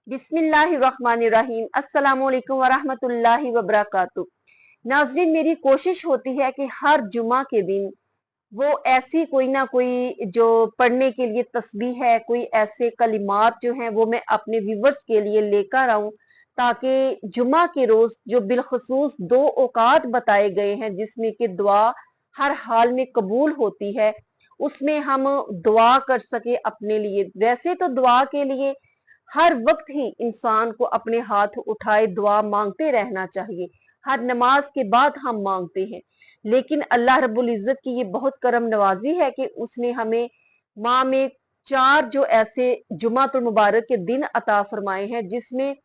बिस्मिल्लाहिर्रहमानिर्रहीम। अस्सलाम वालेकुम वरहमतुल्लाहि वबरकातुह। नाज़रीन, मेरी कोशिश होती है कि हर जुमा के दिन वो ऐसी कोई ना कोई जो पढ़ने के लिए तस्बीह है, कोई ऐसे कलिमात जो हैं वो मैं अपने व्यूवर्स के लिए लेकर आऊं, ताकि जुमा के रोज जो बिलखसूस दो औकात बताए गए हैं जिसमें कि दुआ हर हाल में कबूल होती है, उसमें हम दुआ कर सके अपने लिए। वैसे तो दुआ के लिए हर वक्त ही इंसान को अपने हाथ उठाए दुआ मांगते रहना चाहिए। हर नमाज के बाद हम मांगते हैं, लेकिन अल्लाह रब्बुल इज्जत की ये बहुत करम नवाजी है कि उसने हमें माह में 4 जो ऐसे जुमातुल मुबारक के दिन अता फरमाए हैं जिसमें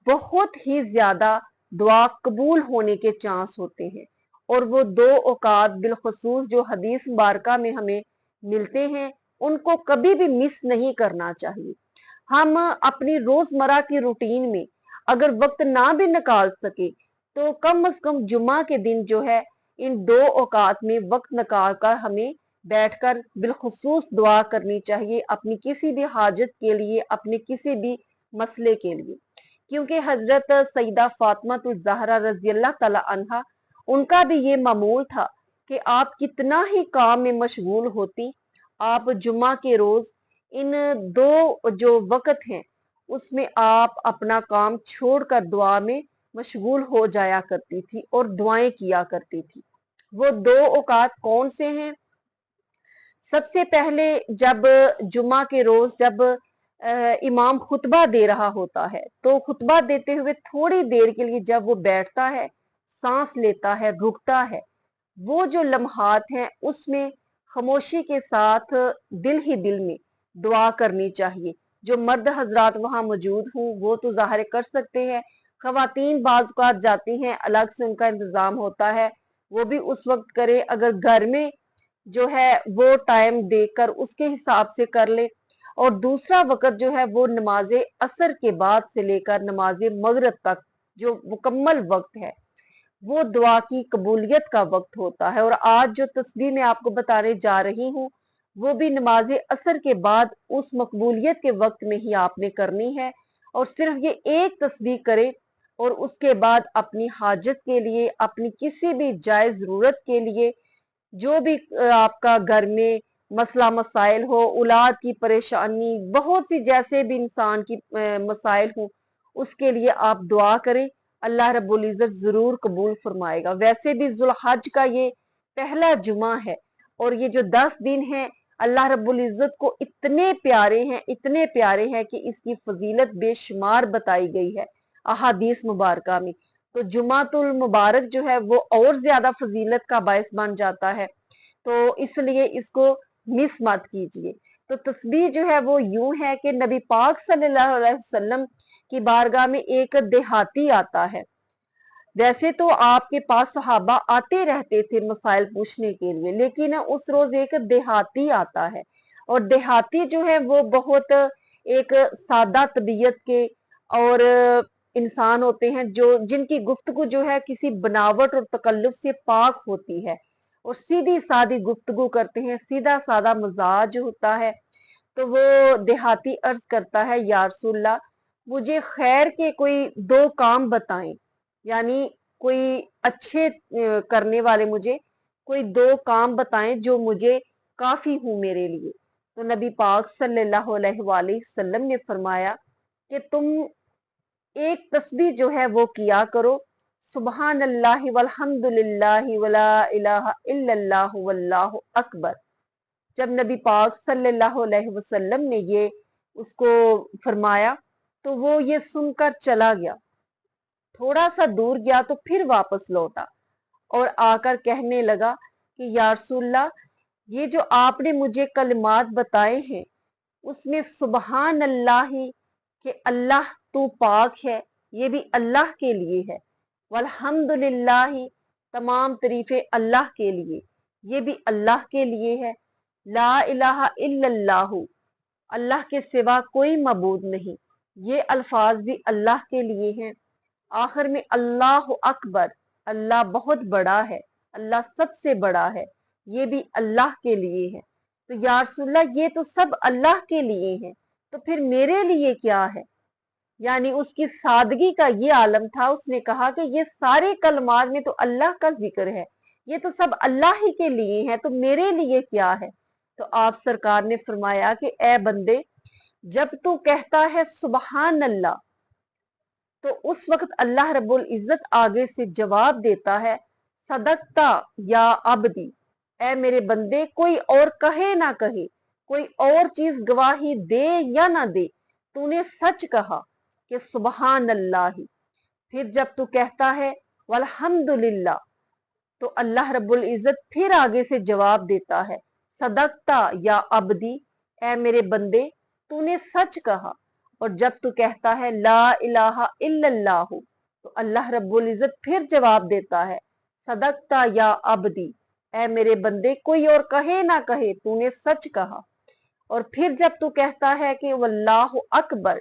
बहुत ही ज्यादा दुआ कबूल होने के चांस होते हैं। और वो दो औकात बिलखसूस जो हदीस मुबारका में हमें मिलते हैं, उनको कभी भी मिस नहीं करना चाहिए। हम अपनी रोजमर्रा की रूटीन में अगर वक्त ना भी निकाल सके तो कम से कम जुम्मा के दिन जो है इन दो औकात में वक्त निकाल कर हमें बैठकर बिलखुसूस दुआ करनी चाहिए, अपनी किसी भी हाजत के लिए, अपने किसी भी मसले के लिए। क्योंकि हजरत सईदा फातिमा ज़हरा रजी अल्लाह तआला अन्हा, उनका भी ये मामूल था कि आप कितना ही काम में मशगूल होती, आप जुम्मा के रोज इन दो जो वक्त हैं उसमें आप अपना काम छोड़कर दुआ में मशगूल हो जाया करती थी और दुआएं किया करती थी। वो दो औकात कौन से हैं? सबसे पहले जब जुम्मा के रोज जब इमाम खुतबा दे रहा होता है तो खुतबा देते हुए थोड़ी देर के लिए जब वो बैठता है, सांस लेता है, रुकता है, वो जो लम्हात हैं उसमें खामोशी के साथ दिल ही दिल में दुआ करनी चाहिए। जो मर्द हजरात वहां मौजूद हों वो तो जाहिर कर सकते हैं, खवातीन बाज़ औक़ात जाती हैं, अलग से उनका इंतजाम होता है, वो भी उस वक्त करे। अगर घर में जो है वो टाइम देकर उसके हिसाब से कर ले। और दूसरा वक्त जो है वो नमाज असर के बाद से लेकर नमाज मगरिब तक जो मुकम्मल वक्त है वो दुआ की कबूलियत का वक्त होता है। और आज जो तस्बीह मैं आपको बताने जा रही हूँ वो भी नमाज असर के बाद उस मकबूलियत के वक्त में ही आपने करनी है। और सिर्फ ये एक तस्बीह करे और उसके बाद अपनी हाजत के लिए, अपनी किसी भी जायज जरूरत के लिए, जो भी आपका घर में मसला मसाइल हो, औलाद की परेशानी, बहुत सी जैसे भी इंसान की मसाइल हो, उसके लिए आप दुआ करें, अल्लाह रब्बुल इज्जत जरूर कबूल फरमाएगा। वैसे भी जुल्हज का ये पहला जुमा है और ये जो 10 दिन है अल्लाह रब्बुल इज्जत को इतने प्यारे हैं, इतने प्यारे हैं कि इसकी फजीलत बेशुमार बताई गई है अहादीस मुबारका में। तो जुमातुल मुबारक जो है वो और ज्यादा फजीलत का बायस बन जाता है, तो इसलिए इसको मिस मत कीजिए। तो तस्बीह जो है वो यूं है कि नबी पाक सल्लल्लाहु अलैहि वसल्लम की बारगाह में एक देहाती आता है। वैसे तो आपके पास सहाबा आते रहते थे मसाइल पूछने के लिए, लेकिन उस रोज एक देहाती आता है। और देहाती जो है वो बहुत एक सादा तबीयत के और इंसान होते हैं जो जिनकी गुफ्तगू जो है किसी बनावट और तकल्लुफ से पाक होती है और सीधी सादी गुफ्तगू करते हैं, सीधा सादा मिजाज होता है। तो वो देहाती अर्ज करता है, या रसूलल्लाह, मुझे खैर के कोई 2 काम बताएं, यानी कोई अच्छे करने वाले मुझे कोई 2 काम बताएं जो मुझे काफी हूं मेरे लिए। तो नबी पाक सल्लल्लाहु अलैहि वसल्लम ने फरमाया कि तुम एक तस्बीह जो है वो किया करो, सुबहान अल्लाह वल्हम्दुलिल्लाह वला इलाहा इल्लल्लाह वल्लाहु अकबर। जब नबी पाक सल्लल्लाहु अलैहि वसल्लम ने ये उसको फरमाया तो वो ये सुनकर चला गया, थोड़ा सा दूर गया तो फिर वापस लौटा और आकर कहने लगा कि या रसूलल्लाह, ये जो आपने मुझे कलिमात बताए हैं उसमें सुबहान अल्लाह के अल्लाह तू पाक है, ये भी अल्लाह के लिए है। वल्हम्दुलिल्लाह, तमाम तरीफे अल्लाह के लिए, ये भी अल्लाह के लिए है। ला इलाहा इल्लल्लाह, अल्लाह के सिवा कोई मबूद नहीं, ये अल्फाज भी अल्लाह के लिए हैं। आखिर में अल्लाह अकबर, अल्लाह बहुत बड़ा है, अल्लाह सबसे बड़ा है, ये भी अल्लाह के लिए है। तो या रसूलल्लाह, ये तो सब अल्लाह के लिए हैं, तो फिर मेरे लिए क्या है? यानी उसकी सादगी का ये आलम था। उसने कहा कि ये सारे कलमात में तो अल्लाह का जिक्र है, ये तो सब अल्लाह ही के लिए है, तो मेरे लिए क्या है। तो आप सरकार ने फरमाया कि ए बंदे, जब तू कहता है सुबहान अल्लाह, तो उस वक्त अल्लाह रब्बुल इज्जत आगे से जवाब देता है, सदकता या अब्दी, ए मेरे बंदे, कोई और कहे ना कहे, कोई और चीज गवाही दे या ना दे, तूने सच कहा कि सुबहान अल्लाह ही। फिर जब तू कहता है वल्हम्दुलिल्लाह, तो अल्लाह रब्बुल इज्जत फिर आगे से जवाब देता है, सदकता या अब्दी, ए मेरे बंदे, तूने सच कहा। और जब तू कहता है ला इलाहा इल्लल्लाह, तो अल्लाह रब्बुल इज्जत फिर जवाब देता है, सदकता या अब्दी, ए मेरे बंदे, कोई और कहे ना कहे, तूने सच कहा। और फिर जब तू कहता है कि वल्लाहु अकबर,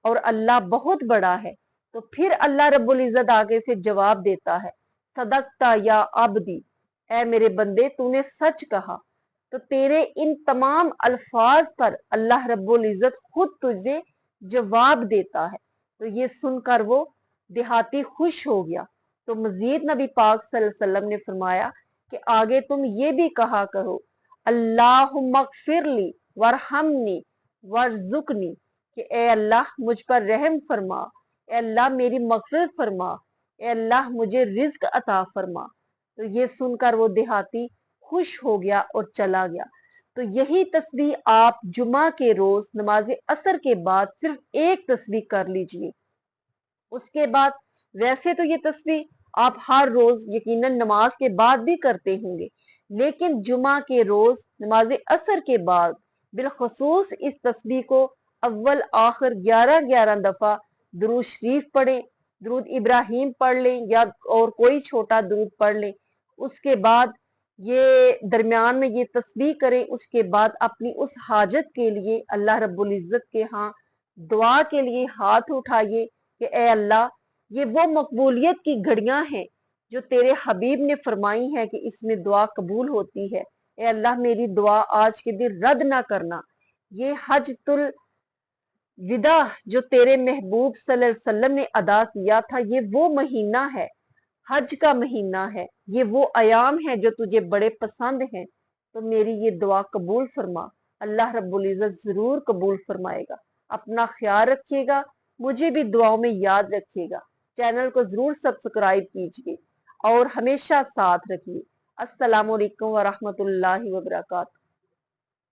और अल्लाह बहुत बड़ा है, तो फिर अल्लाह रब्बुल इज्जत आगे से जवाब देता है, सदकता या अब्दी, ए मेरे बंदे, तूने सच कहा। तो तेरे इन तमाम अल्फाज पर अल्लाह रब्बुल इज्जत खुद तुझे जवाब देता है। तो ये सुनकर वो देहाती खुश हो गया। तो मजीद नबी पाक सल्लल्लाहु अलैहि वसल्लम ने फरमाया कि आगे तुम ये भी कहा करो, अल्लाहुम्मगफिरली वरहमनी वर्जुकनी, कि ए अल्लाह मुझ पर रहम फरमा, ए अल्लाह मेरी मगफिरत फरमा, ए अल्लाह मुझे रिज्क अता फरमा। तो ये सुनकर वो देहाती खुश हो गया और चला गया। तो यही तस्बीह आप जुमा के रोज नमाज असर के बाद सिर्फ एक तस्बीह कर लीजिए। उसके बाद वैसे तो ये तस्बीह आप हर रोज यकीनन नमाज के बाद भी करते होंगे, लेकिन जुमा के रोज नमाज असर के बाद बिलखसूस इस तस्बीह को अव्वल आखिर 11-11 दफा दुरूद शरीफ पढ़ें, दुरूद इब्राहिम पढ़ लें या और कोई छोटा दुरूद पढ़ लें। उसके बाद ये दरमियान में ये तस्बीह करें। उसके बाद अपनी उस हाजत के लिए अल्लाह रब्बुल इज्जत के यहाँ दुआ के लिए हाथ उठाइए कि ए अल्लाह, ये वो मकबूलियत की घड़ियां हैं जो तेरे हबीब ने फरमाई है कि इसमें दुआ कबूल होती है। ए अल्लाह, मेरी दुआ आज के दिन रद्द ना करना। ये हजतुल विदा जो तेरे महबूब सल्लल्लाहु अलैहि वसल्लम ने अदा किया था, ये वो महीना है, हज का महीना है, ये वो अयाम है जो तुझे बड़े पसंद हैं। तो मेरी ये दुआ कबूल फरमा। अल्लाह रब्बुल इज्जत जरूर कबूल फरमाएगा। अपना ख्याल रखिएगा, मुझे भी दुआओं में याद रखिएगा। चैनल को जरूर सब्सक्राइब कीजिए और हमेशा साथ रखिए। अस्सलाम वालेकुम व रहमतुल्लाहि व बरकातहू।